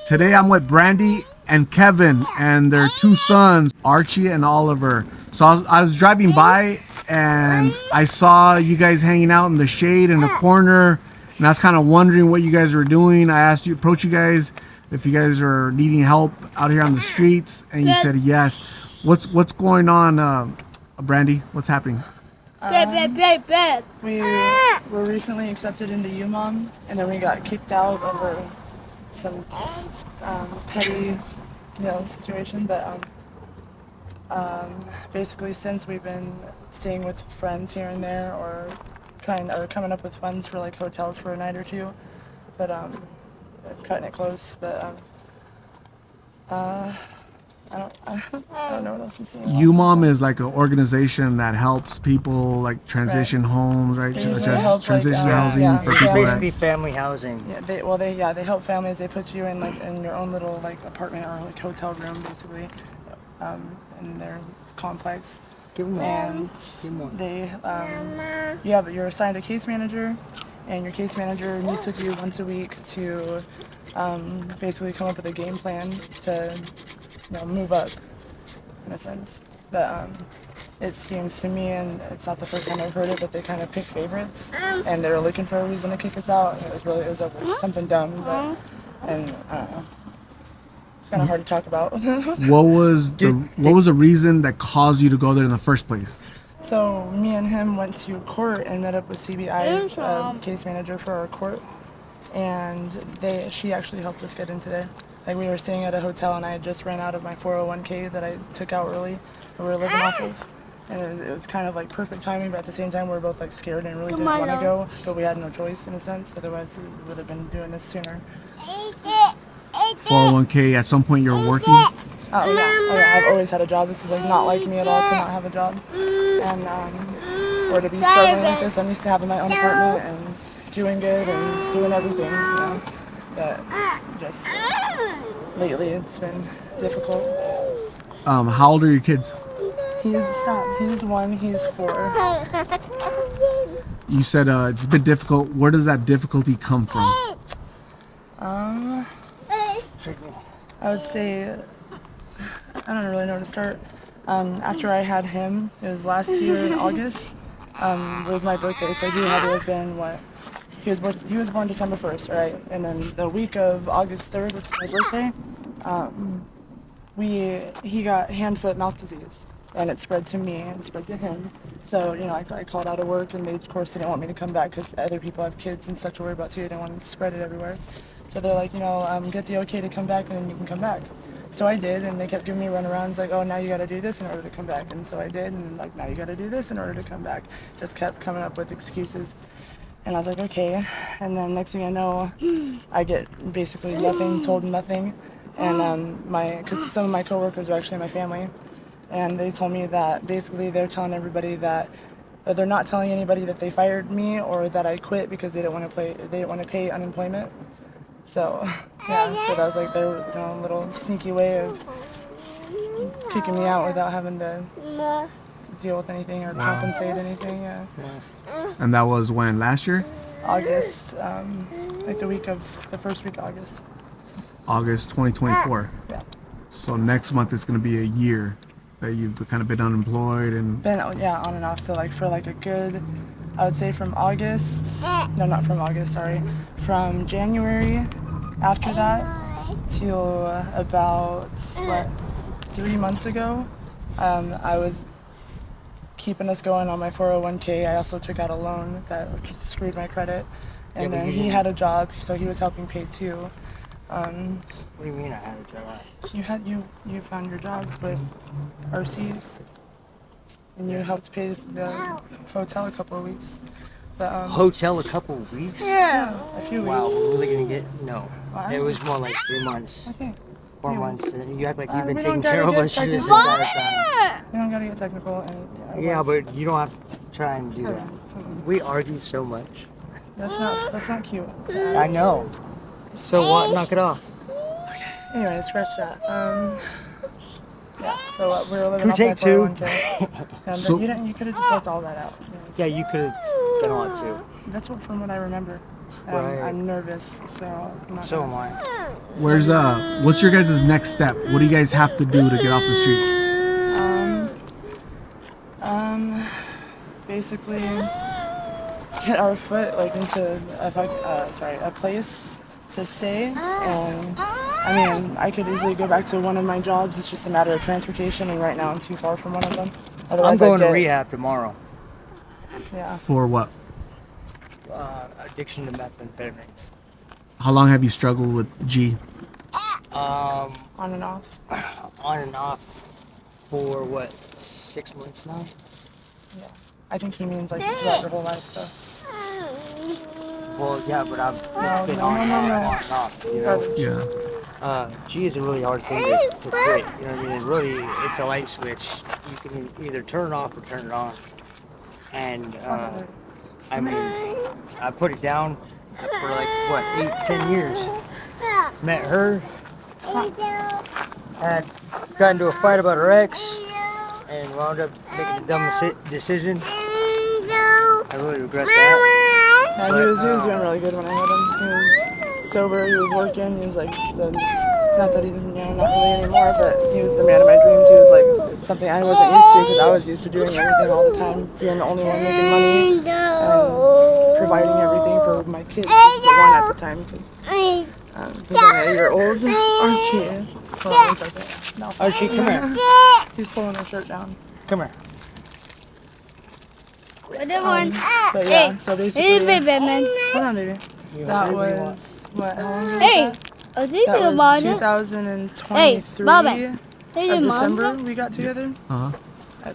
Today I'm with Brandy and Kevin and their two sons, Archie and Oliver. So I was driving by and I saw you guys hanging out in the shade in the corner, and I was kind of wondering what you guys were doing. I approached you guys if you guys are needing help out here on the streets, and you said yes. What's going on, Brandy? What's happening? We were recently accepted into UMOM, and then we got kicked out over some petty, situation. But basically, since we've been staying with friends here and there, or coming up with funds for like hotels for a night or two, but cutting it close. But I don't know what else to say. UMOM is like an organization that helps people like transition homes, right? Transition housing for people. Basically family housing. Yeah, they help families. They put you in like in your own little like apartment or like hotel room, basically, in their complex. Give them and you're assigned a case manager, and your case manager meets with you once a week to basically come up with a game plan to move up, in a sense. But it seems to me, and it's not the first time I've heard it, but they kind of pick favorites, and they were looking for a reason to kick us out. And it was over something dumb, but I don't know. It's kind of hard to talk about. What was the reason that caused you to go there in the first place? So me and him went to court and met up with CBI, case manager for our court, and she actually helped us get in today. Like, we were staying at a hotel, and I had just ran out of my 401k that I took out early, that we were living off of. And it was kind of like perfect timing, but at the same time, we were both like scared and really didn't want to go, but we had no choice in a sense. Otherwise, we would have been doing this sooner. 401k, at some point you're working? Oh yeah, I've always had a job. This is like not like me at all to not have a job. And or to be struggling like this. I'm used to having my own apartment and doing good and doing everything, But just lately it's been difficult. How old are your kids? He's 1, he's 4. You said it's been difficult. Where does that difficulty come from? I would say, I don't really know where to start. After I had him, it was last year in August. It was my birthday, so he had to have been He was born December 1st, right? And then the week of August 3rd, which is my birthday, he got hand, foot, mouth disease, and it spread to me and it spread to him. So I called out of work, and they of course didn't want me to come back because other people have kids and stuff to worry about too. They didn't want to spread it everywhere. So they're like, get the okay to come back, and then you can come back. So I did, and they kept giving me runarounds like, oh, now you got to do this in order to come back. And so I did, and like, now you got to do this in order to come back. Just kept coming up with excuses. And I was like, okay. And then next thing I know, I get basically nothing, told nothing. And because some of my coworkers are actually my family, and they told me that basically they're telling everybody that they're not telling anybody that they fired me or that I quit because they didn't want to pay unemployment. So so that was like their little sneaky way of kicking me out without having to deal with anything or compensate anything. And that was when, last year? August, like the first week of August. August 2024. Yeah. So next month it's going to be a year that you've kind of been unemployed and... Been, on and off. So like for like a good, I would say from August, no, not from August, sorry. From January after that till about, 3 months ago, I was keeping us going on my 401k. I also took out a loan that screwed my credit, and then he had a job, so he was helping pay too. What do you mean I had a job? You found your job with RC, and you helped pay the hotel a couple of weeks. But, hotel a couple of weeks? Yeah, a few weeks. Wow, we're really gonna get Wow. It was more like 3 months. Okay. 4 months. You act like you've been we taking don't care of gotta us get this technical. entire time. We don't gotta get technical. And Yeah, but you don't have to try and do that. We argue so much. That's not cute. I know. So what? Knock it off. Anyway, scratch that. Yeah. So we were living off Take my two. 401k. And So- you could have just left all that out. Yeah, you could have done all that too. That's from what I remember. Right. I'm nervous, so I'm not So gonna- am I. Where's what's your guys' next step? What do you guys have to do to get off the streets? Basically get our foot like into a place to stay, and I mean I could easily go back to one of my jobs. It's just a matter of transportation, and right now I'm too far from one of them. I'm going to rehab tomorrow. Yeah. For what? Addiction to methamphetamines. How long have you struggled with G? On and off. On and off for what, 6 months now? Yeah. I think he means like throughout your whole life, so. Well, yeah, but I've been no. on and off, you know? Yeah. G is a really hard thing to quit, you know what I mean? It's a light switch. You can either turn it off or turn it on. And, I mean, I put it down for like, what, 8-10 years. Met her, had got into a fight about her ex, and wound up making a dumb decision. I really regret that. Yeah, he was doing really good when I met him. He was sober, he was working, he was like not that he's not really anymore, but he was the man of my dreams. He was like something I wasn't used to, because I was used to doing everything all the time, being the only one making money and providing everything for my kids. This is the one at the time, because he's only a year old. Archie. Hold on 1 second. No. Archie, come here. He's pulling her shirt down. Come here. But yeah, so basically, hold on, baby. That was what? How long ago was that? That was 2023 of December we got together.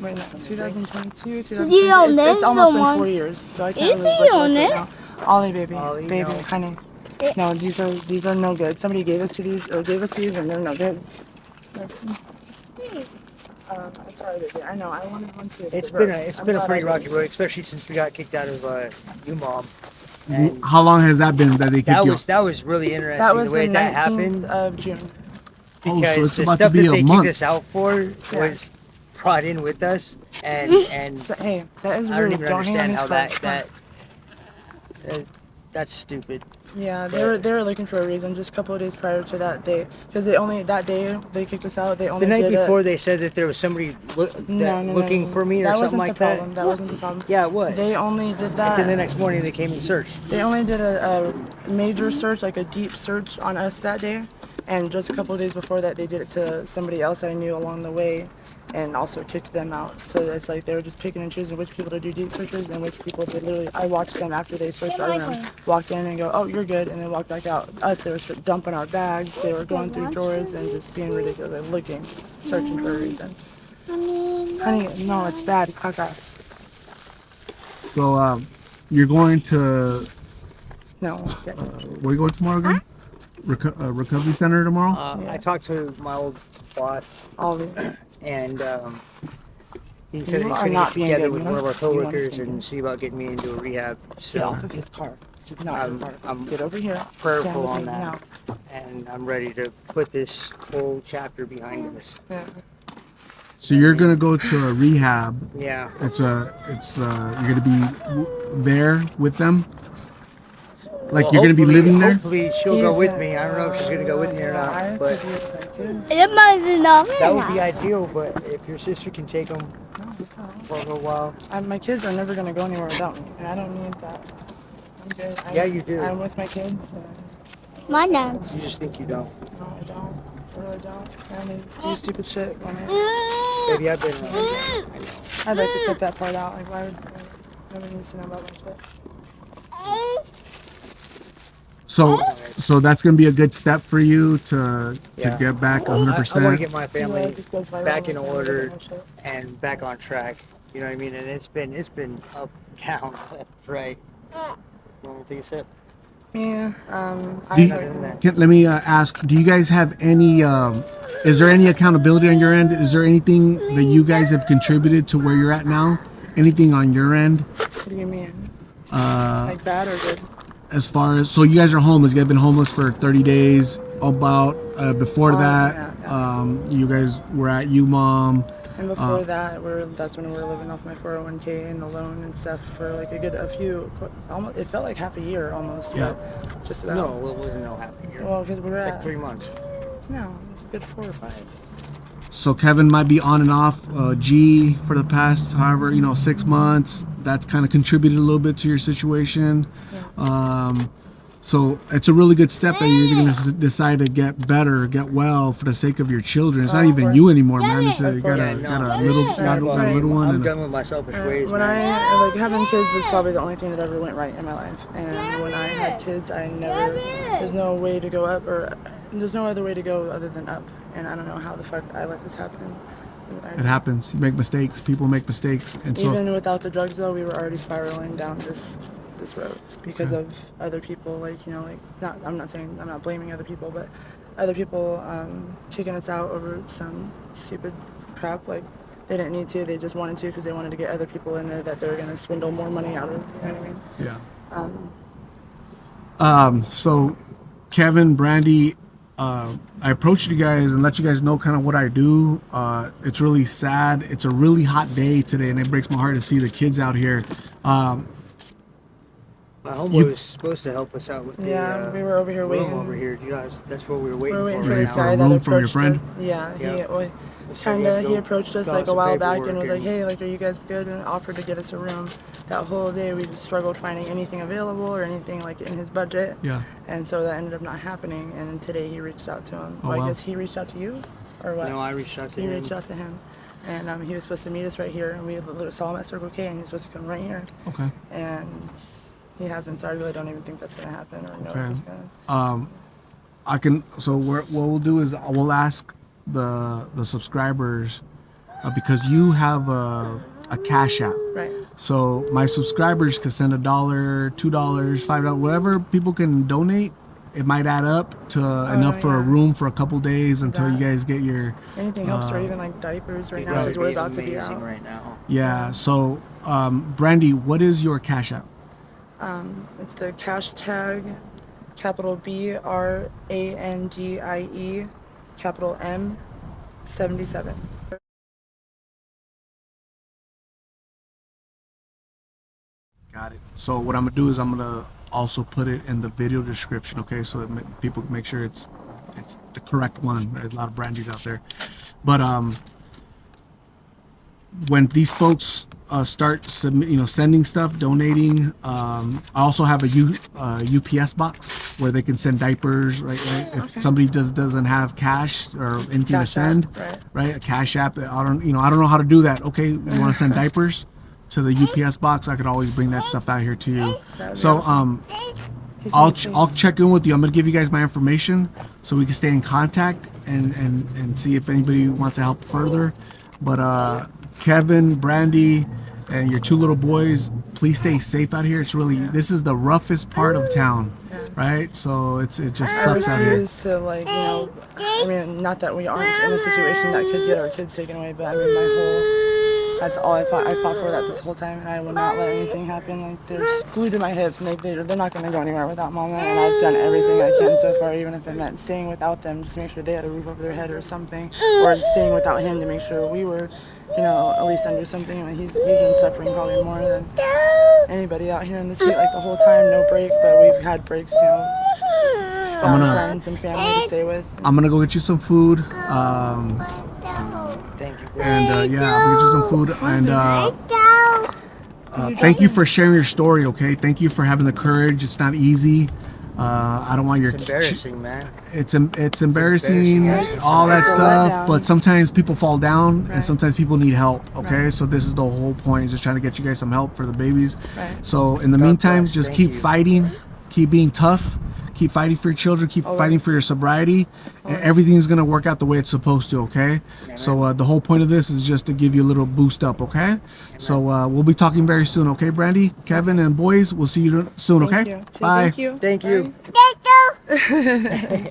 Wait, no, 2022, 2023. It's almost been 4 years, so I can't really look right now. Ollie, baby, baby, no. honey. No, these are no good. Somebody gave us these, and they're no good. It's alright, baby. I know. I wanted one too. It's been a pretty rocky road, especially since we got kicked out of UMOM. How long has that been that they kicked you off? That was really interesting. That was the way the that 19th happened. of June. Because so it's the about stuff to be that a they month. kicked us out for was brought in with us, and So, hey, that is I don't rude. even Don't hang on understand these how cards. that's stupid. Yeah, they were looking for a reason. Just a couple of days prior to that, because that day they kicked us out. They only The night did before they said that there was somebody looking for me or something like that. That wasn't the problem. Yeah, it was. They only did And that. then the next morning they came and searched. They only did a major search, like a deep search on us that day, and just a couple of days before that, they did it to somebody else I knew along the way, and also kicked them out. So it's like they were just picking and choosing which people to do deep searches and which people they literally. I watched them after they searched our room, walk in and go, "Oh, you're good," and then walk back out. Us, they were dumping our bags. They were going through drawers and just being ridiculous, like looking, searching for a reason. Honey, no, it's bad, caca. So you're going to No. where are you going tomorrow again? Recovery center tomorrow? I talked to my old boss, Ollie. and he You said he's are going to not get being together good, with you one of know? our You want coworkers to speak. and see about getting me into a rehab. Get So off of his car. This is not your car. I'm Get over here. Stand prayerful with on me that, now. and I'm ready to put this whole chapter behind us. Yeah. So you're gonna go to a rehab. Yeah. You're gonna be there with them. Like you're gonna be Hopefully- living there. Hopefully she'll go with me. I don't know if she's gonna go with me or not, but that would be ideal. But if your sister can take them for a little while, My kids are never gonna go anywhere without me, and I don't need that. I'm good. Yeah, you do. I'm with my kids. My dad. you just think you don't. No, I don't. I really don't. I mean, do stupid shit. I mean, Baby, I've been. I know. I'd like to cut that part out. Like, why would nobody needs to know about my shit? So that's gonna be a good step for you to Yeah. get back I want to 100%. get my Yeah, family it just goes viral back in with order my shit. and back on track. You know what I mean? And it's been up, down, left, right. You want me to take a sip? Yeah. Do you- I let me ask: do you guys have any? Is there any accountability on your end? Is there anything that you guys have contributed to where you're at now? Anything on your end? What do you mean? Uh, Like bad or good? as far as so you guys are homeless. You guys have been homeless for 30 days. About before that, yeah. you guys were at UMOM. And before that, that's when we were living off my 401k and the loan and stuff for like almost, it felt like half a year almost. Yeah. But just about. No, it wasn't no half a year. Well, because we were It's at like 3 months. No, it's a good 4 or 5. So Kevin might be on and off G for the past, however, 6 months. That's kind of contributed a little bit to your situation. Yeah. So it's a really good step that you're going to decide to get better, get well for the sake of your children. It's not even course. you anymore, man. It's Of you got course. a little one. I'm and done with my selfish ways, When man. having kids is probably the only thing that ever went right in my life. And when I had kids, there's no way to go up, or there's no other way to go other than up. And I don't know how the fuck I let this happen. It happens. You make mistakes. People make mistakes. And so Even without the drugs, though, we were already spiraling down this road because of other people. I'm not blaming other people, but other people kicking us out over some stupid crap. Like, they didn't need to. They just wanted to because they wanted to get other people in there that they were going to swindle more money out of. You know what I mean? Yeah. So Kevin, Brandy, I approached you guys and let you guys know kind of what I do. It's really sad. It's a really hot day today, and it breaks my heart to see the kids out here. My homeboy was supposed to help us out with the we were over here room waiting. over here. You guys, that's what we were waiting We're waiting for. for right this now. guy a that room from your approached friend? us. Yeah, Yeah. he approached us got like a some while back and paperwork was like, and- hey, like, are you guys good? And offered to get us a room. That whole day we just struggled finding anything available or anything like in his budget. Yeah. And so that ended up not happening. And then today he reached out to him. Oh, Well, wow. I guess he reached out to you, or what? No, I reached out to He him. reached out to him. And he was supposed to meet us right here. And we saw him at Circle K, and he was supposed to come right here. Okay. And he hasn't, so I really don't even think that's going to happen or know Okay. if it's going to. I can. So what we'll do is we'll ask the subscribers because you have a Cash App. Right. So my subscribers can send $1, $2, $5, whatever people can donate. It might add up to enough for a yeah. room for a couple days until you That- guys get your. Anything helps, or even like diapers right Dude, now that because would we're be about to be amazing out. right now. Yeah. So, Brandy, what is your Cash App? It's the hashtag capital BRANDIE capital M 77. Got it. So what I'm gonna do is I'm gonna also put it in the video description, okay? So that people can make sure it's the correct one. There's a lot of brandies out there, but when these folks start sending stuff, donating, I also have a UPS box where they can send diapers, right? If somebody doesn't have cash or anything to Cash send, App, right? A Cash App. I don't know how to do that. Okay, you want to send diapers to the UPS box? I could always bring that stuff out here to you. That'd be So awesome. I'll check in with you. I'm gonna give you guys my information so we can stay in contact and see if anybody wants to help further. But Kevin, Brandy, and your 2 little boys, please stay safe out here. This is the roughest part of town, right? So it just I sucks out here. refuse to I mean, not that we aren't in a situation that could get our kids taken away, but I mean, that's all I fought for that this whole time, and I will not let anything happen. Like, they're glued to my hip, and they're not going to go anywhere without Mama, and I've done everything I can so far, even if it meant staying without them, just to make sure they had a roof over their head or something, or staying without him to make sure we were, at least under something. I mean, he's been suffering probably more than anybody out here in this heat, like the whole time, no break, but we've had breaks, found friends and family to stay with. I'm gonna go get you some food. Thank you. And I'm gonna get you some food. And thank you for sharing your story. Okay, thank you for having the courage. It's not easy. I don't want your. It's embarrassing, man. It's embarrassing, all that It's a stuff. letdown. But sometimes people fall down, and Right. sometimes people need help. Okay, Right. so this is the whole point. Is just trying to get you guys some help for the babies. Right. So in the God meantime, bless. just Thank keep you. fighting, keep being tough, keep fighting for your children, keep fighting Always. for your sobriety, and everything's gonna work out the way it's supposed to. Okay. So the whole point of this is just to give you a little boost up. Okay. So we'll be talking very soon. Okay, Brandy, Kevin, and boys, we'll see you soon. Thank okay. you. Say Bye. Thank you. Thank you. Bye.